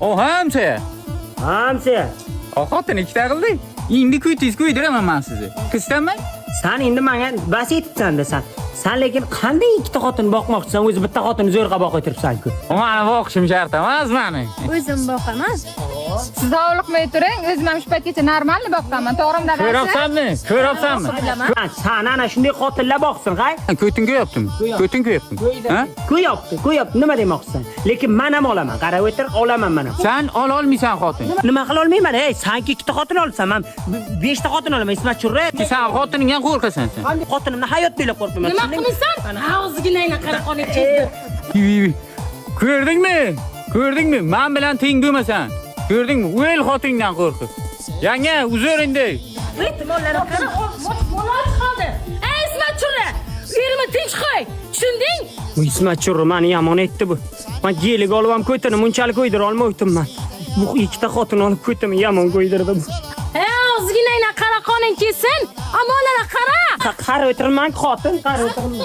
O hamsa. Hamsa. O xotin ikkita qildi. Endi kuydiraman men sizni. Qizsanmi? Sen endi menga bas etibsan-da sen. Sen lekin qanday ikkita xotin boqmoqchisan? O'zi bitta xotin zo'rg'a boqib o'tiribsan-ku. Meni boqishim shart emas meni. O'zim boqaman. Siz hovliqmay turing, o'zim ham shu paytgacha normalni boqaman. To'g'rimi dadasi? Ko'ryapsanmi? Sen ana shunday xotinlar boqsin, qay? Ko'tin ko'yaptim. Ha? Ko'yapti. Nima demoqchisan? Lekin men ham olaman. Qarab o'tir, olaman men ham. Sen ola olmaysan xotin. Nima qila olmayman? Ey, sen ikkita xotin olsan, men 5 ta xotin olaman. Ismat churra. Sen xotiningdan qo'rqasan sen. Xotinimni hayotda o'ylab qo'rqmayman. Nima qilmaysan? Og'zingni qaraqoning chizdi. Ko'rdingmi? Men bilan teng bo'lmasan. Ko'rdingmi? O'l xotiningdan qo'rqib. Yanga, uzr endi. Ehtimollarni qara, mo'lol qoldi. Ey Ismat churra, yerimi tinch qo'y. Tushunding? Ismat churra meni yomon etdi bu. Men geliga olib ham ko'tini munchalik qo'ydira olmayapman. Bu ikkita xotin olib ko'tini yomon qo'ydirdi bu. Ey og'zingni qaraqoning kelsin. Amonlar qara. Qara o'tirman xotin, qara o'tirman.